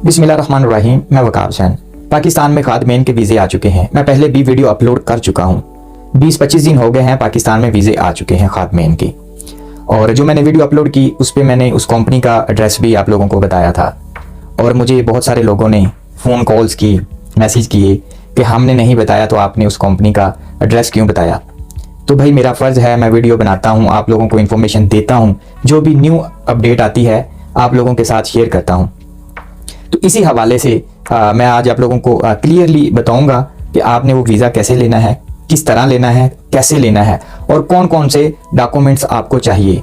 बिस्मिल्लाहिर्रहमानिर्रहीम। मैं वकार हुसैन। पाकिस्तान में खादमेन के वीज़े आ चुके हैं। मैं पहले भी वीडियो अपलोड कर चुका हूँ। 20-25 दिन हो गए हैं पाकिस्तान में वीज़े आ चुके हैं खादमेन के। और जो मैंने वीडियो अपलोड की उस पर मैंने उस कंपनी का एड्रेस भी आप लोगों को बताया था। और मुझे बहुत सारे लोगों ने फ़ोन कॉल्स की, मैसेज किए कि हमने नहीं बताया तो आपने उस कंपनी का एड्रेस क्यों बताया। तो भाई मेरा फ़र्ज़ है, मैं वीडियो बनाता हूँ, आप लोगों को इन्फॉर्मेशन देता हूँ, जो भी न्यू अपडेट आती है आप लोगों के साथ शेयर करता हूँ। तो इसी हवाले से मैं आज आप लोगों को क्लियरली बताऊंगा कि आपने वो वीज़ा कैसे लेना है, किस तरह लेना है, कैसे लेना है और कौन कौन से डॉक्यूमेंट्स आपको चाहिए।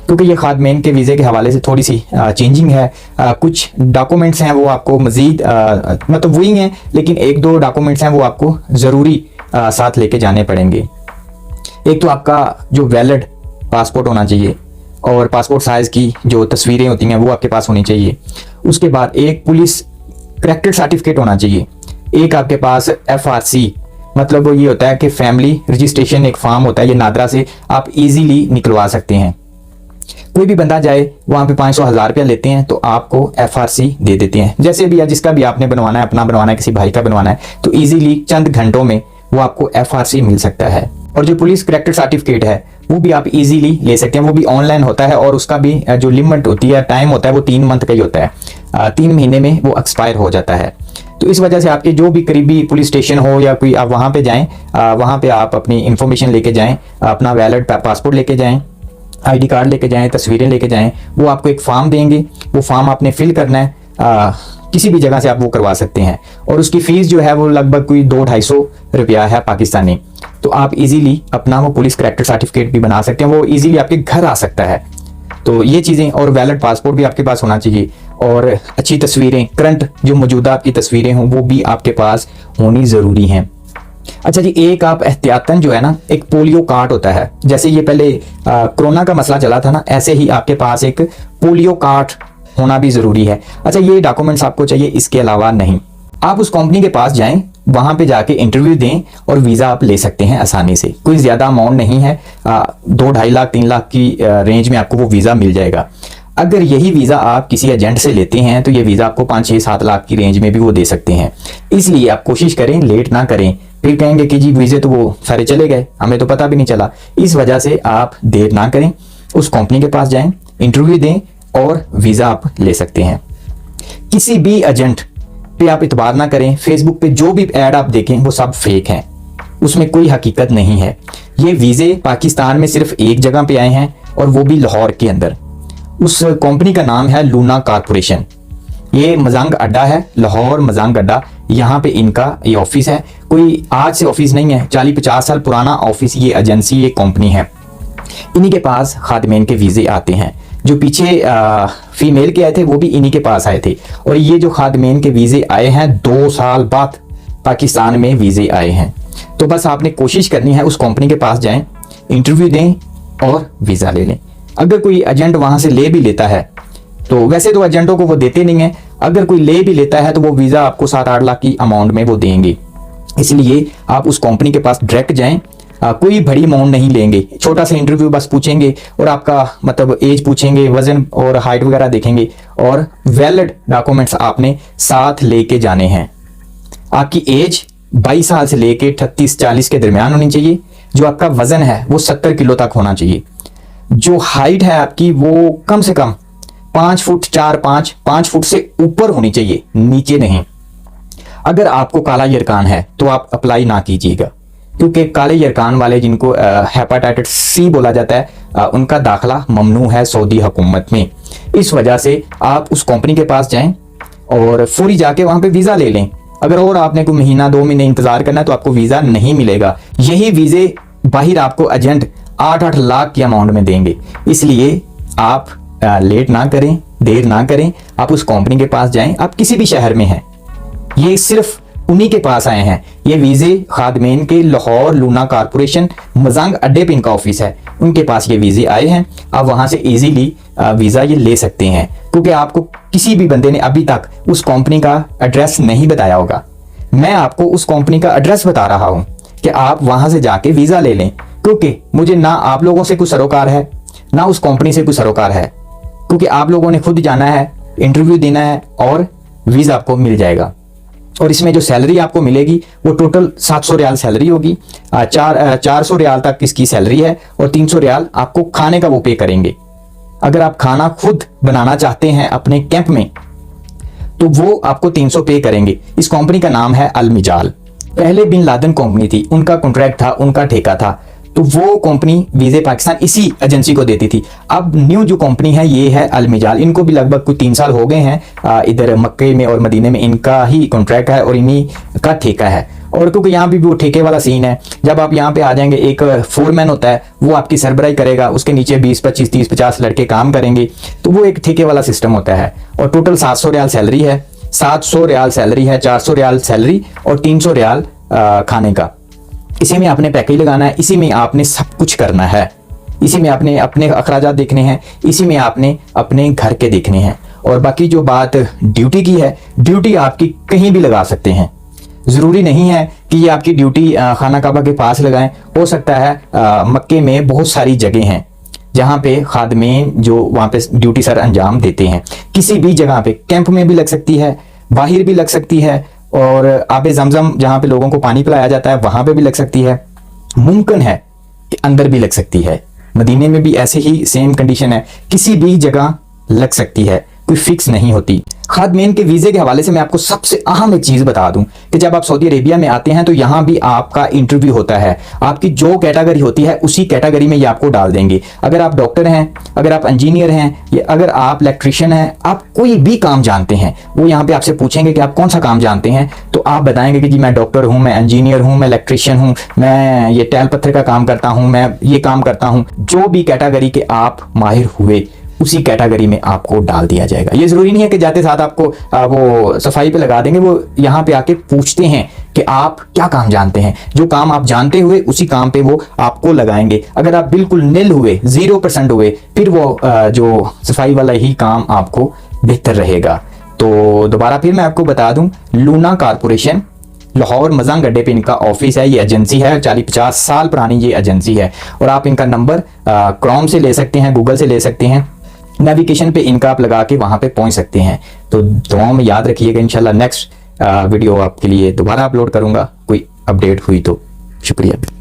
क्योंकि ये खादमेन के वीज़े के हवाले से थोड़ी सी चेंजिंग है। कुछ डॉक्यूमेंट्स हैं वो आपको मज़ीद मतलब वही हैं, लेकिन एक दो डॉक्यूमेंट्स हैं वो आपको ज़रूरी साथ लेके जाने पड़ेंगे। एक तो आपका जो वैलिड पासपोर्ट होना चाहिए और पासपोर्ट साइज़ की जो तस्वीरें होती हैं वो आपके पास होनी चाहिए। उसके बाद एक पुलिस करैक्टर सर्टिफिकेट होना चाहिए। एक आपके पास FRC मतलब वो ये होता है कि फैमिली रजिस्ट्रेशन एक फॉर्म होता है, ये नादरा से आप इजीली निकलवा सकते हैं। कोई भी बंदा जाए वहाँ पे 500-1000 रुपया लेते हैं तो आपको FRC दे देते हैं। जैसे भी या जिसका भी आपने बनवाना है, अपना बनवाना है, किसी भाई का बनवाना है, तो ईजीली चंद घंटों में वो आपको FRC मिल सकता है। और जो पुलिस करैक्टर सर्टिफिकेट है वो भी आप इजीली ले सकते हैं। वो भी ऑनलाइन होता है और उसका भी जो लिमिट होती है, टाइम होता है, वो 3 मंथ का ही होता है। 3 महीने में वो एक्सपायर हो जाता है। तो इस वजह से आपके जो भी करीबी पुलिस स्टेशन हो या कोई आप वहाँ पे जाएं, वहाँ पे आप अपनी इंफॉर्मेशन लेके जाएं, अपना वैलिड पासपोर्ट लेके जाएं, ID कार्ड लेके जाएं, तस्वीरें लेके जाएं। वो आपको एक फॉर्म देंगे, वो फॉर्म आपने फिल करना है। किसी भी जगह से आप वो करवा सकते हैं और उसकी फ़ीस जो है वो लगभग कोई 200-250 रुपया है पाकिस्तानी। तो आप इजीली अपना वो पुलिस करैक्टर सर्टिफिकेट भी बना सकते हैं, वो इजीली आपके घर आ सकता है। तो ये चीज़ें, और वैलिड पासपोर्ट भी आपके पास होना चाहिए और अच्छी तस्वीरें, करंट जो मौजूदा आपकी तस्वीरें हों वो भी आपके पास होनी ज़रूरी हैं। अच्छा जी, एक आप एहतियातन जो है ना, एक पोलियो कार्ड होता है। जैसे ये पहले कोरोना का मसला चला था ना, ऐसे ही आपके पास एक पोलियो कार्ड होना भी ज़रूरी है। अच्छा, ये डॉक्यूमेंट्स आपको चाहिए, इसके अलावा नहीं। आप उस कंपनी के पास जाएं, वहां पे जाके इंटरव्यू दें और वीज़ा आप ले सकते हैं आसानी से। कोई ज़्यादा अमाउंट नहीं है, 2-2.5 लाख 3 लाख की रेंज में आपको वो वीज़ा मिल जाएगा। अगर यही वीज़ा आप किसी एजेंट से लेते हैं तो ये वीज़ा आपको 5-6-7 लाख की रेंज में भी वो दे सकते हैं। इसलिए आप कोशिश करें, लेट ना करें। फिर कहेंगे कि जी वीज़े तो वो सारे चले गए, हमें तो पता भी नहीं चला। इस वजह से आप देर ना करें, उस कंपनी के पास जाएं, इंटरव्यू दें और वीज़ा आप ले सकते हैं। किसी भी एजेंट पे आप इतबार ना करें। फेसबुक पे जो भी ऐड आप देखें वो सब फेक हैं, उसमें कोई हकीकत नहीं है। ये वीज़े पाकिस्तान में सिर्फ एक जगह पे आए हैं और वो भी लाहौर के अंदर। उस कंपनी का नाम है लूना कॉरपोरेशन। ये मजांग अड्डा है, लाहौर मजांग अड्डा, यहाँ पे इनका ये ऑफिस है। कोई आज से ऑफिस नहीं है, 40-50 साल पुराना ऑफिस, ये एजेंसी, ये कंपनी है। इन्हीं के पास खादमेन के वीज़े आते हैं। जो पीछे फीमेल के आए थे वो भी इन्हीं के पास आए थे। और ये जो खादमेन के वीज़े आए हैं 2 साल बाद पाकिस्तान में वीज़े आए हैं। तो बस आपने कोशिश करनी है, उस कंपनी के पास जाएं, इंटरव्यू दें और वीज़ा ले लें। अगर कोई एजेंट वहाँ से ले भी लेता है, तो वैसे तो एजेंटों को वो देते नहीं है, अगर कोई ले भी लेता है तो वो वीज़ा आपको 7-8 लाख की अमाउंट में वो देंगे। इसलिए आप उस कंपनी के पास डायरेक्ट जाएँ। कोई बड़ी अमाउंट नहीं लेंगे, छोटा सा इंटरव्यू बस पूछेंगे और आपका मतलब एज पूछेंगे, वजन और हाइट वगैरह देखेंगे और वैलिड डॉक्यूमेंट्स आपने साथ लेके जाने हैं। आपकी एज 22 साल से लेके 38-40 के दरमियान होनी चाहिए। जो आपका वजन है वो 70 किलो तक होना चाहिए। जो हाइट है आपकी वो कम से कम 5 फुट 4-5 5 फुट से ऊपर होनी चाहिए, नीचे नहीं। अगर आपको काला यरकान है तो आप अप्लाई ना कीजिएगा, क्योंकि काले यरकान वाले जिनको हेपेटाइटिस C बोला जाता है, उनका दाखिला ममनू है सऊदी हुकूमत में। इस वजह से आप उस कंपनी के पास जाएं और फौरी जाके वहां पे वीज़ा ले लें। अगर और आपने कोई महीना 2 महीने इंतजार करना है तो आपको वीज़ा नहीं मिलेगा। यही वीज़े बाहर आपको एजेंट 8-8 लाख की अमाउंट में देंगे। इसलिए आप लेट ना करें, देर ना करें, आप उस कंपनी के पास जाएं। आप किसी भी शहर में हैं, ये सिर्फ उन्हीं के पास आए हैं। ये वीज़े खादमेन के लाहौर लूना कॉरपोरेशन मजांग अड्डे पे इनका ऑफिस है, उनके पास ये वीज़े आए हैं। आप वहाँ से इजीली वीज़ा ये ले सकते हैं, क्योंकि आपको किसी भी बंदे ने अभी तक उस कंपनी का एड्रेस नहीं बताया होगा। मैं आपको उस कंपनी का एड्रेस बता रहा हूँ कि आप वहाँ से जाके वीज़ा ले लें, क्योंकि मुझे ना आप लोगों से कुछ सरोकार है ना उस कंपनी से कुछ सरोकार है, क्योंकि आप लोगों ने खुद जाना है, इंटरव्यू देना है और वीज़ा आपको मिल जाएगा। और इसमें जो सैलरी आपको मिलेगी वो टोटल 700 रियाल सैलरी होगी। 400 रियाल तक इसकी सैलरी है और 300 रियाल आपको खाने का वो पे करेंगे। अगर आप खाना खुद बनाना चाहते हैं अपने कैंप में तो वो आपको 300 पे करेंगे। इस कंपनी का नाम है अल मिजाल। पहले बिन लादेन कंपनी थी, उनका कॉन्ट्रैक्ट था, उनका ठेका था, तो वो कंपनी वीज़े पाकिस्तान इसी एजेंसी को देती थी। अब न्यू जो कंपनी है ये है अल मिजाल। इनको भी लगभग कुछ 3 साल हो गए हैं इधर मक्के में और मदीने में इनका ही कॉन्ट्रैक्ट है और इन्हीं का ठेका है। और क्योंकि यहाँ भी वो ठेके वाला सीन है, जब आप यहाँ पे आ जाएंगे एक फोरमैन होता है वो आपकी सरबराही करेगा, उसके नीचे 20, 25, 30, 50 लड़के काम करेंगे, तो वो एक ठेके वाला सिस्टम होता है। और टोटल 700 रियाल सैलरी है, 700 रियाल सैलरी है, 400 रियाल सैलरी और 300 रियाल खाने का। इसी में आपने पैकेज लगाना है, इसी में आपने सब कुछ करना है, इसी में आपने अपने अखराजात देखने हैं, इसी में आपने अपने घर के देखने हैं। और बाकी जो बात ड्यूटी की है, ड्यूटी आपकी कहीं भी लगा सकते हैं। ज़रूरी नहीं है कि ये आपकी ड्यूटी खाना काबा के पास लगाएं। हो सकता है मक्के में बहुत सारी जगह हैं जहाँ पे खादमीन जो वहाँ पे ड्यूटी सर अंजाम देते हैं। किसी भी जगह पे कैंप में भी लग सकती है, बाहर भी लग सकती है, और आबे जमजम जहाँ पे लोगों को पानी पिलाया जाता है वहाँ पे भी लग सकती है। मुमकिन है कि अंदर भी लग सकती है। मदीने में भी ऐसे ही सेम कंडीशन है, किसी भी जगह लग सकती है, कोई फिक्स नहीं होती। खादमीन के वीज़े के हवाले से मैं आपको सबसे अहम एक चीज़ बता दूं कि जब आप सऊदी अरेबिया में आते हैं तो यहाँ भी आपका इंटरव्यू होता है। आपकी जो कैटेगरी होती है उसी कैटेगरी में ये आपको डाल देंगे। अगर आप डॉक्टर हैं, अगर आप इंजीनियर हैं, या अगर आप इलेक्ट्रिशियन हैं, आप कोई भी काम जानते हैं, वो यहाँ पे आपसे पूछेंगे कि आप कौन सा काम जानते हैं, तो आप बताएंगे कि जी मैं डॉक्टर हूँ, मैं इंजीनियर हूँ, मैं इलेक्ट्रिशियन हूँ, मैं ये टैल पत्थर का काम करता हूँ, मैं ये काम करता हूँ। जो भी कैटेगरी के आप माहिर हुए उसी कैटेगरी में आपको डाल दिया जाएगा। ये जरूरी नहीं है कि जाते साथ आपको वो सफाई पे लगा देंगे। वो यहाँ पे आके पूछते हैं कि आप क्या काम जानते हैं। जो काम आप जानते हुए उसी काम पे वो आपको लगाएंगे। अगर आप बिल्कुल निल हुए, 0% हुए, फिर वो जो सफाई वाला ही काम आपको बेहतर रहेगा। तो दोबारा फिर मैं आपको बता दूं, लूना कारपोरेशन लाहौर मजांग अड्डे पे इनका ऑफिस है। ये एजेंसी है, 40-50 साल पुरानी ये एजेंसी है। और आप इनका नंबर क्रोम से ले सकते हैं, गूगल से ले सकते हैं, नेविगेशन पे इनका आप लगा के वहां पे पहुंच सकते हैं। तो दुआओं में याद रखिएगा। इंशाल्लाह नेक्स्ट वीडियो आपके लिए दोबारा अपलोड करूंगा कोई अपडेट हुई तो। शुक्रिया।